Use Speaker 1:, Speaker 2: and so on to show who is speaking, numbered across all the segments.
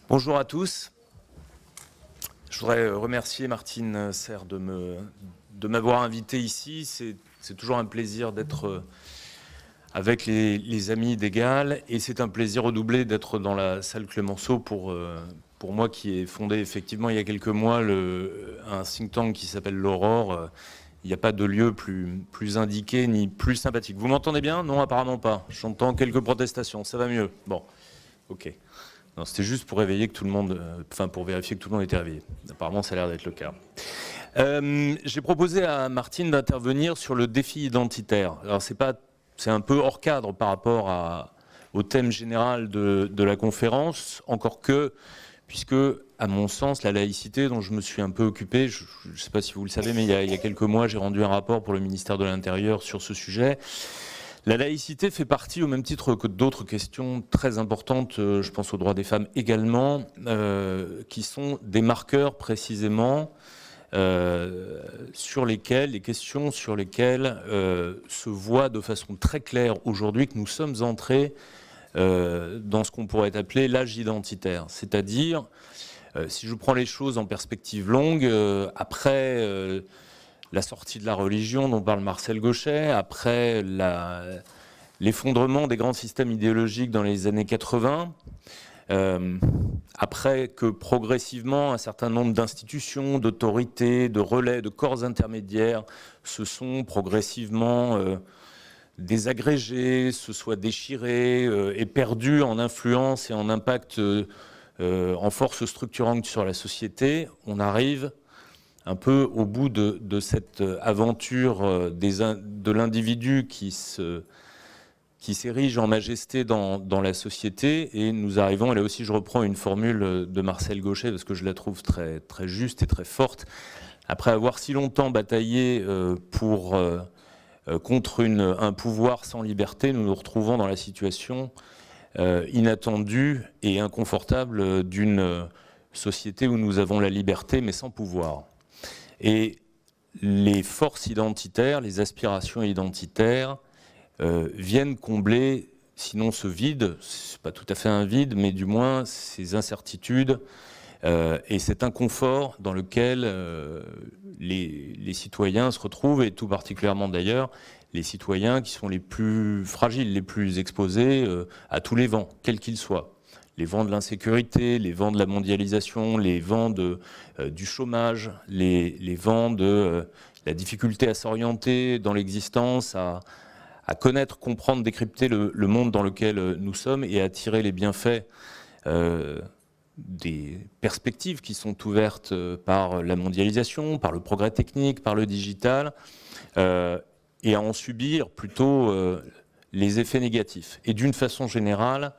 Speaker 1: Bonjour à tous. Je voudrais remercier Martine Serre de m'avoir invité ici. C'est toujours un plaisir d'être avec les amis d'Égal et c'est un plaisir redoublé d'être dans la salle Clemenceau pour moi qui ai fondé effectivement il y a quelques mois un think tank qui s'appelle l'Aurore. Il n'y a pas de lieu plus indiqué ni plus sympathique. Vous m'entendez bien? Non, apparemment pas. J'entends quelques protestations. Ça va mieux? Bon, ok. Non, c'était juste pour réveiller que tout le monde, pour vérifier que tout le monde était réveillé. Apparemment, ça a l'air d'être le cas. J'ai proposé à Martine d'intervenir sur le défi identitaire. Alors, c'est un peu hors cadre par rapport au thème général de la conférence, encore que, puisque, à mon sens, la laïcité dont je me suis un peu occupé, je ne sais pas si vous le savez, mais il y a quelques mois, j'ai rendu un rapport pour le ministère de l'Intérieur sur ce sujet. La laïcité fait partie, au même titre que d'autres questions très importantes, je pense aux droits des femmes également, qui sont des marqueurs précisément sur lesquels, les questions sur lesquelles se voit de façon très claire aujourd'hui que nous sommes entrés dans ce qu'on pourrait appeler l'âge identitaire. C'est-à-dire, si je prends les choses en perspective longue, après la sortie de la religion dont parle Marcel Gauchet, après l'effondrement des grands systèmes idéologiques dans les années 80, après que progressivement un certain nombre d'institutions, d'autorités, de relais, de corps intermédiaires se sont progressivement désagrégés, se soient déchirés et perdus en influence et en impact en force structurante sur la société, on arrive un peu au bout de cette aventure de l'individu qui s'érige en majesté dans la société, et nous arrivons, et là aussi je reprends une formule de Marcel Gauchet parce que je la trouve très, très juste et très forte, après avoir si longtemps bataillé contre un pouvoir sans liberté, nous nous retrouvons dans la situation inattendue et inconfortable d'une société où nous avons la liberté mais sans pouvoir. Et les forces identitaires, les aspirations identitaires viennent combler, sinon ce vide, c'est pas tout à fait un vide, mais du moins ces incertitudes et cet inconfort dans lequel les citoyens se retrouvent, et tout particulièrement d'ailleurs les citoyens qui sont les plus fragiles, les plus exposés à tous les vents, quels qu'ils soient. Les vents de l'insécurité, les vents de la mondialisation, les vents du chômage, les vents de la difficulté à s'orienter dans l'existence, à connaître, comprendre, décrypter le monde dans lequel nous sommes et à tirer les bienfaits des perspectives qui sont ouvertes par la mondialisation, par le progrès technique, par le digital, et à en subir plutôt les effets négatifs. Et d'une façon générale,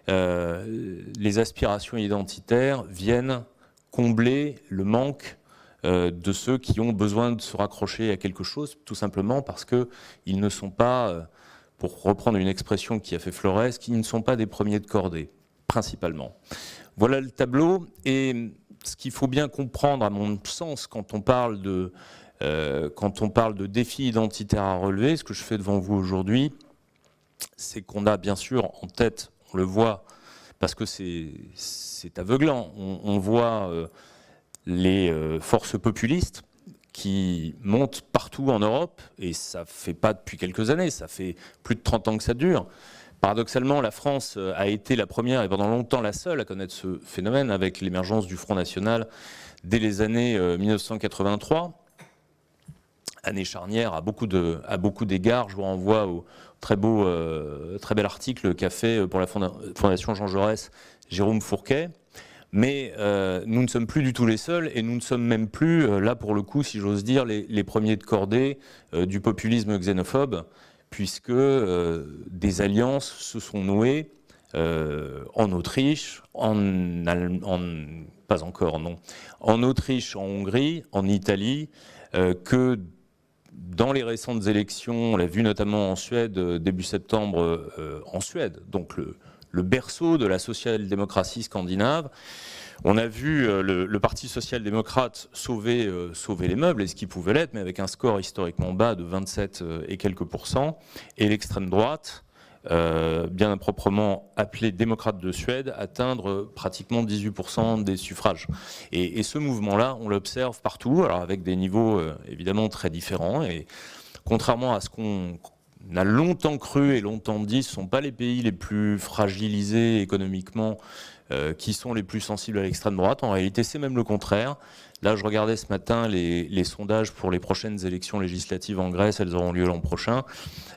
Speaker 1: les aspirations identitaires viennent combler le manque de ceux qui ont besoin de se raccrocher à quelque chose, tout simplement parce qu'ils ne sont pas, pour reprendre une expression qui a fait Flores, qu'ils ne sont pas des premiers de cordée, principalement. Voilà le tableau, et ce qu'il faut bien comprendre, à mon sens, quand on parle de défis identitaires à relever, ce que je fais devant vous aujourd'hui, c'est qu'on a bien sûr en tête, on le voit, parce que c'est aveuglant, on voit les forces populistes qui montent partout en Europe, et ça ne fait pas depuis quelques années, ça fait plus de 30 ans que ça dure. Paradoxalement, la France a été la première et pendant longtemps la seule à connaître ce phénomène avec l'émergence du Front National dès les années 1983. Année charnière à beaucoup d'égards. Je vous renvoie au très bel article qu'a fait pour la Fondation Jean Jaurès Jérôme Fourquet. Mais nous ne sommes plus du tout les seuls, et nous ne sommes même plus, là pour le coup, si j'ose dire, les premiers de cordée du populisme xénophobe, puisque des alliances se sont nouées en Autriche, pas encore, non, en Autriche, en Hongrie, en Italie, que dans les récentes élections, on l'a vu notamment en Suède, début septembre, en Suède, donc le berceau de la social-démocratie scandinave. On a vu le Parti social-démocrate sauver les meubles, et ce qui pouvait l'être, mais avec un score historiquement bas de 27 et quelques pourcents, et l'extrême droite bien proprement appelé démocrate de Suède, atteindre pratiquement 18% des suffrages. Et ce mouvement-là, on l'observe partout, alors avec des niveaux évidemment très différents. Et contrairement à ce qu'on a longtemps cru et longtemps dit, ce ne sont pas les pays les plus fragilisés économiquement qui sont les plus sensibles à l'extrême droite. En réalité, c'est même le contraire. Là, je regardais ce matin les sondages pour les prochaines élections législatives en Grèce, elles auront lieu l'an prochain.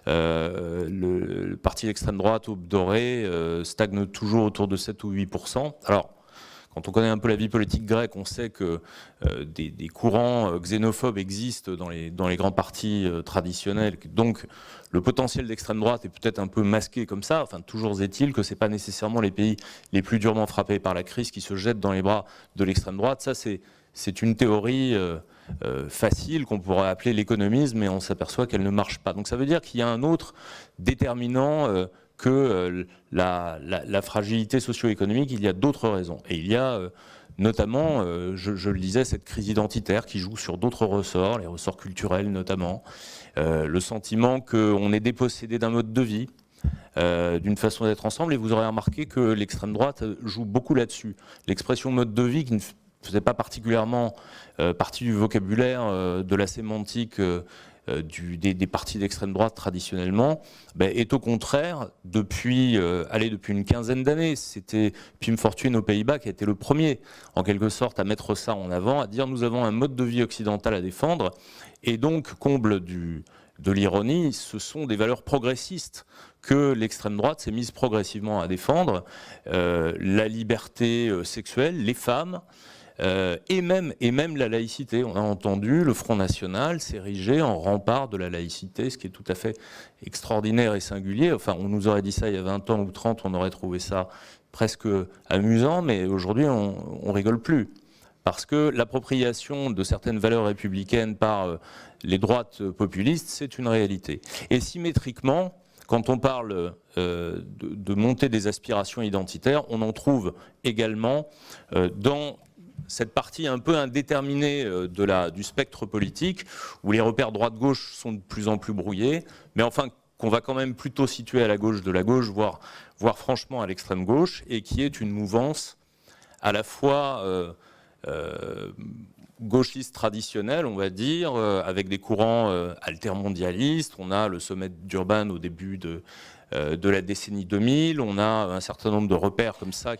Speaker 1: Le parti d'extrême droite, Aube dorée, stagne toujours autour de 7 ou 8%. Alors, quand on connaît un peu la vie politique grecque, on sait que des courants xénophobes existent dans les grands partis traditionnels. Donc, le potentiel d'extrême droite est peut-être un peu masqué comme ça. Enfin, toujours est-il que ce n'est pas nécessairement les pays les plus durement frappés par la crise qui se jettent dans les bras de l'extrême droite. Ça, c'est une théorie facile qu'on pourrait appeler l'économisme, mais on s'aperçoit qu'elle ne marche pas. Donc, ça veut dire qu'il y a un autre déterminant que la fragilité socio-économique, il y a d'autres raisons. Et il y a notamment, je le disais, cette crise identitaire qui joue sur d'autres ressorts, les ressorts culturels notamment, le sentiment qu'on est dépossédé d'un mode de vie, d'une façon d'être ensemble. Et vous aurez remarqué que l'extrême droite joue beaucoup là-dessus. L'expression mode de vie, qui ne faisait pas particulièrement partie du vocabulaire de la sémantique des partis d'extrême droite traditionnellement, est au contraire, depuis une quinzaine d'années, c'était Pim Fortuyn aux Pays-Bas qui a été le premier, en quelque sorte, à mettre ça en avant, à dire nous avons un mode de vie occidental à défendre, et donc, comble de l'ironie, ce sont des valeurs progressistes que l'extrême droite s'est mise progressivement à défendre, la liberté sexuelle, les femmes, et même la laïcité. On a entendu le Front National s'ériger en rempart de la laïcité, ce qui est tout à fait extraordinaire et singulier. Enfin, on nous aurait dit ça il y a 20 ans ou 30, on aurait trouvé ça presque amusant, mais aujourd'hui, on rigole plus. Parce que l'appropriation de certaines valeurs républicaines par les droites populistes, c'est une réalité. Et symétriquement, quand on parle de montée des aspirations identitaires, on en trouve également dans cette partie un peu indéterminée du spectre politique, où les repères droite-gauche sont de plus en plus brouillés, mais enfin qu'on va quand même plutôt situer à la gauche de la gauche, voire franchement à l'extrême gauche, et qui est une mouvance à la fois gauchiste traditionnelle, on va dire, avec des courants altermondialistes. On a le sommet d'Urban au début de la décennie 2000, on a un certain nombre de repères comme ça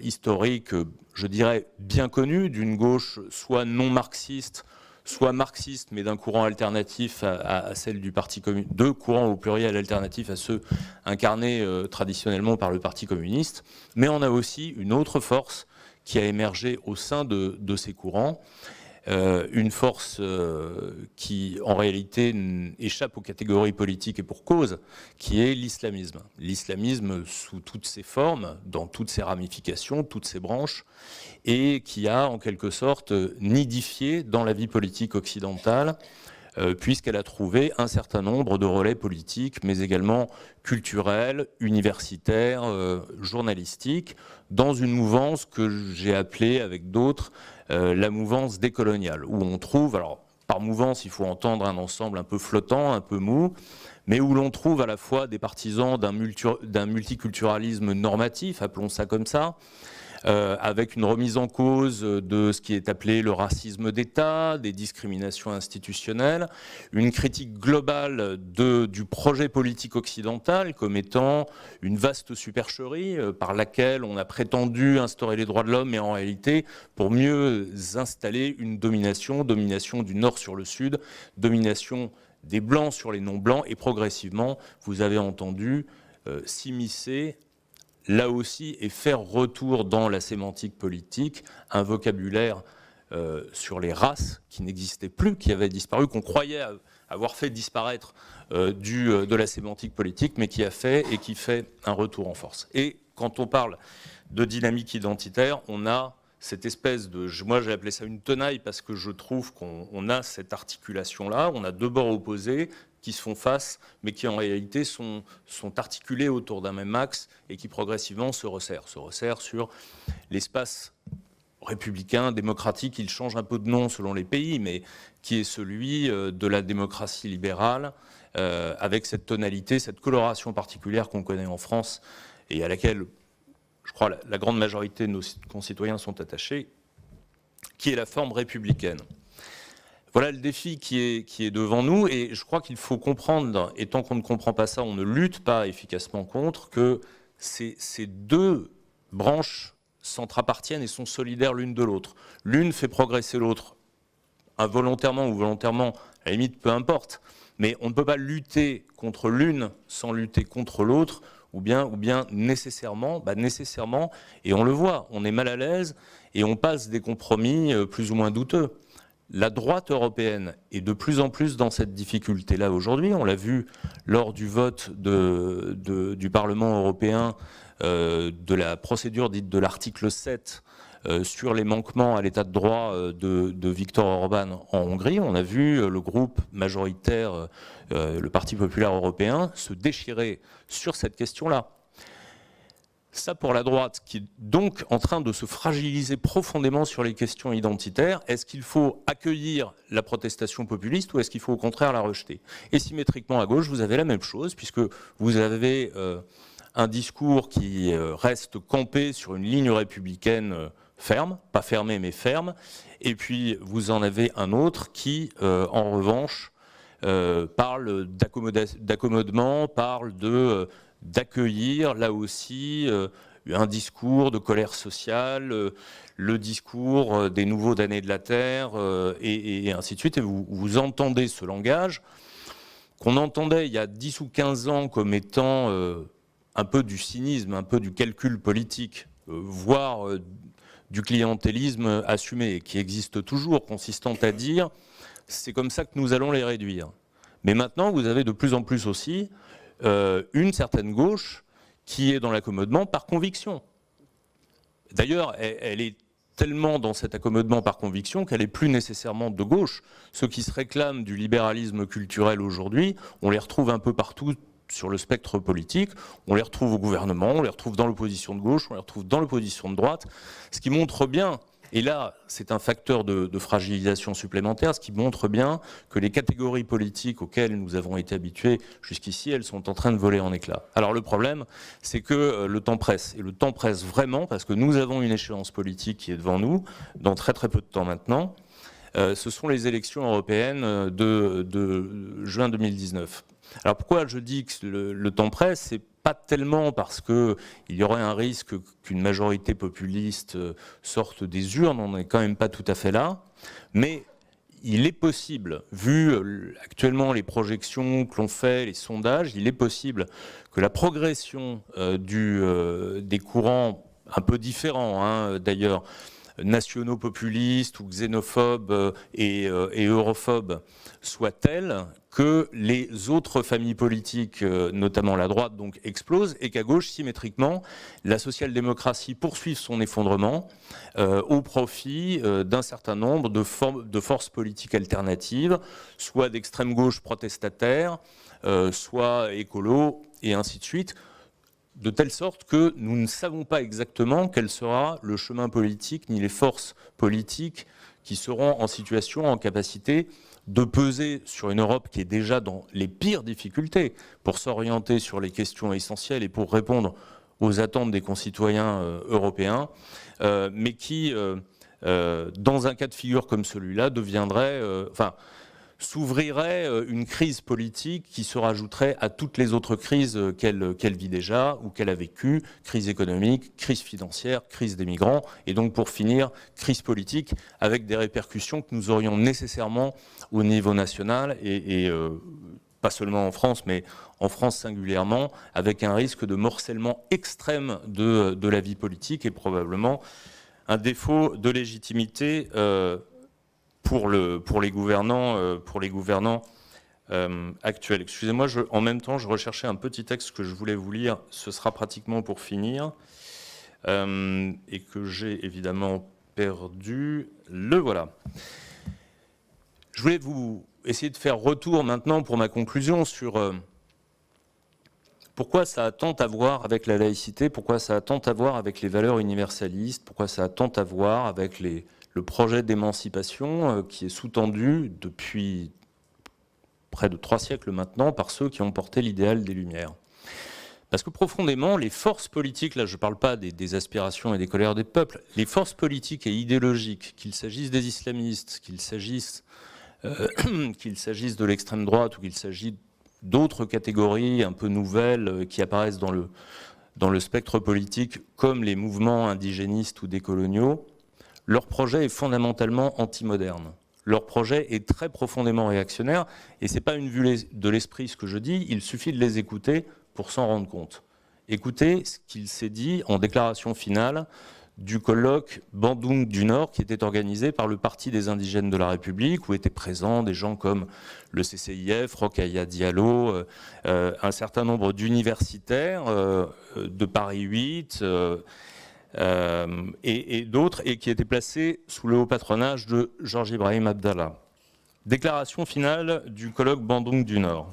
Speaker 1: historiques, je dirais, bien connus, d'une gauche soit non marxiste, soit marxiste, mais d'un courant alternatif à celle du Parti communiste, deux courants au pluriel alternatifs à ceux incarnés traditionnellement par le Parti communiste. Mais on a aussi une autre force qui a émergé au sein de ces courants, une force qui, en réalité, échappe aux catégories politiques et pour cause, qui est l'islamisme. L'islamisme sous toutes ses formes, dans toutes ses ramifications, toutes ses branches, et qui a, en quelque sorte, nidifié dans la vie politique occidentale, puisqu'elle a trouvé un certain nombre de relais politiques, mais également culturels, universitaires, journalistiques, dans une mouvance que j'ai appelée, avec d'autres, la mouvance décoloniale, où on trouve, alors par mouvance il faut entendre un ensemble un peu flottant, un peu mou, mais où l'on trouve à la fois des partisans d'un multiculturalisme normatif, appelons ça comme ça, avec une remise en cause de ce qui est appelé le racisme d'État, des discriminations institutionnelles, une critique globale du projet politique occidental comme étant une vaste supercherie par laquelle on a prétendu instaurer les droits de l'homme, mais en réalité, pour mieux installer une domination du Nord sur le Sud, domination des Blancs sur les non-Blancs, et progressivement, vous avez entendu s'immiscer là aussi, et faire retour dans la sémantique politique un vocabulaire sur les races qui n'existait plus, qui avait disparu, qu'on croyait avoir fait disparaître de la sémantique politique, mais qui a fait et qui fait un retour en force. Et quand on parle de dynamique identitaire, on a cette espèce de... Moi, j'ai appelé ça une tenaille parce que je trouve qu'on a cette articulation-là, on a deux bords opposés qui se font face, mais qui en réalité sont articulés autour d'un même axe et qui progressivement se resserrent sur l'espace républicain, démocratique, il change un peu de nom selon les pays, mais qui est celui de la démocratie libérale, avec cette tonalité, cette coloration particulière qu'on connaît en France et à laquelle, je crois, la grande majorité de nos concitoyens sont attachés, qui est la forme républicaine. Voilà le défi qui est devant nous, et je crois qu'il faut comprendre, et tant qu'on ne comprend pas ça, on ne lutte pas efficacement contre, que ces deux branches s'entrappartiennent et sont solidaires l'une de l'autre. L'une fait progresser l'autre, involontairement ou volontairement, à la limite, peu importe, mais on ne peut pas lutter contre l'une sans lutter contre l'autre, ou bien nécessairement, et on le voit, on est mal à l'aise et on passe des compromis plus ou moins douteux. La droite européenne est de plus en plus dans cette difficulté-là aujourd'hui. On l'a vu lors du vote du Parlement européen de la procédure dite de l'article 7 sur les manquements à l'état de droit de Viktor Orban en Hongrie. On a vu le groupe majoritaire, le Parti populaire européen, se déchirer sur cette question-là. Ça pour la droite, qui est donc en train de se fragiliser profondément sur les questions identitaires. Est-ce qu'il faut accueillir la protestation populiste ou est-ce qu'il faut au contraire la rejeter? Et symétriquement à gauche, vous avez la même chose, puisque vous avez un discours qui reste campé sur une ligne républicaine ferme, pas fermée mais ferme, et puis vous en avez un autre qui, en revanche, parle d'accommodement, parle d'accueillir là aussi un discours de colère sociale, le discours des nouveaux damnés de la terre, et ainsi de suite. Et vous entendez ce langage qu'on entendait il y a 10 ou 15 ans comme étant un peu du cynisme, un peu du calcul politique, voire du clientélisme assumé, qui existe toujours, consistant à dire c'est comme ça que nous allons les réduire. Mais maintenant, vous avez de plus en plus aussi une certaine gauche qui est dans l'accommodement par conviction. D'ailleurs, elle est tellement dans cet accommodement par conviction qu'elle n'est plus nécessairement de gauche. Ceux qui se réclament du libéralisme culturel aujourd'hui, on les retrouve un peu partout sur le spectre politique, on les retrouve au gouvernement, on les retrouve dans l'opposition de gauche, on les retrouve dans l'opposition de droite, ce qui montre bien, et là c'est un facteur de fragilisation supplémentaire, ce qui montre bien que les catégories politiques auxquelles nous avons été habitués jusqu'ici, elles sont en train de voler en éclats. Alors le problème, c'est que le temps presse, et le temps presse vraiment parce que nous avons une échéance politique qui est devant nous, dans très très peu de temps maintenant. Ce sont les élections européennes de juin 2019. Alors pourquoi je dis que le temps presse? C'est pas tellement parce qu'il y aurait un risque qu'une majorité populiste sorte des urnes, on n'est quand même pas tout à fait là, mais il est possible, vu actuellement les projections que l'on fait, les sondages, il est possible que la progression des courants un peu différents d'ailleurs, nationaux populistes ou xénophobes et europhobes soit telle que les autres familles politiques, notamment la droite, donc explosent, et qu'à gauche, symétriquement, la social-démocratie poursuive son effondrement au profit d'un certain nombre de forces politiques alternatives, soit d'extrême gauche protestataire, soit écolo, et ainsi de suite, de telle sorte que nous ne savons pas exactement quel sera le chemin politique, ni les forces politiques qui seront en situation, en capacité de peser sur une Europe qui est déjà dans les pires difficultés pour s'orienter sur les questions essentielles et pour répondre aux attentes des concitoyens européens, mais qui, dans un cas de figure comme celui-là, deviendrait, s'ouvrirait une crise politique qui se rajouterait à toutes les autres crises qu'elle vit déjà ou qu'elle a vécues, crise économique, crise financière, crise des migrants, et donc pour finir, crise politique avec des répercussions que nous aurions nécessairement au niveau national et pas seulement en France, mais en France singulièrement, avec un risque de morcellement extrême de la vie politique et probablement un défaut de légitimité pour les gouvernants actuels. Excusez-moi, en même temps, je recherchais un petit texte que je voulais vous lire. Ce sera pratiquement pour finir et que j'ai évidemment perdu. Le voilà. Je voulais vous essayer de faire retour maintenant pour ma conclusion sur Pourquoi ça a tant à voir avec la laïcité? Pourquoi ça a tant à voir avec les valeurs universalistes? Pourquoi ça a tant à voir avec le projet d'émancipation qui est sous-tendu depuis près de 3 siècles maintenant par ceux qui ont porté l'idéal des Lumières? Parce que profondément, les forces politiques, là je ne parle pas des aspirations et des colères des peuples, les forces politiques et idéologiques, qu'il s'agisse des islamistes, qu'il s'agisse de l'extrême droite ou qu'il s'agisse d'autres catégories un peu nouvelles qui apparaissent dans le spectre politique, comme les mouvements indigénistes ou décoloniaux, leur projet est fondamentalement anti-moderne. Leur projet est très profondément réactionnaire, et ce n'est pas une vue de l'esprit ce que je dis, il suffit de les écouter pour s'en rendre compte. Écoutez ce qu'il s'est dit en déclaration finale du colloque Bandung du Nord qui était organisé par le Parti des indigènes de la République, où étaient présents des gens comme le CCIF, Rokhaya Diallo, un certain nombre d'universitaires de Paris 8 et d'autres, et qui étaient placés sous le haut patronage de Georges Ibrahim Abdallah. Déclaration finale du colloque Bandung du Nord.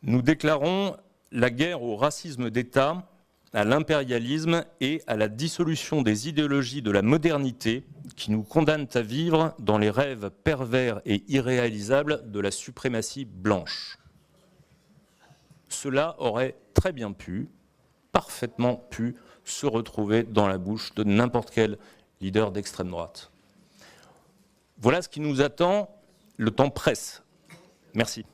Speaker 1: Nous déclarons la guerre au racisme d'État, à l'impérialisme et à la dissolution des idéologies de la modernité qui nous condamnent à vivre dans les rêves pervers et irréalisables de la suprématie blanche. Cela aurait très bien pu, parfaitement pu, se retrouver dans la bouche de n'importe quel leader d'extrême droite. Voilà ce qui nous attend, le temps presse. Merci.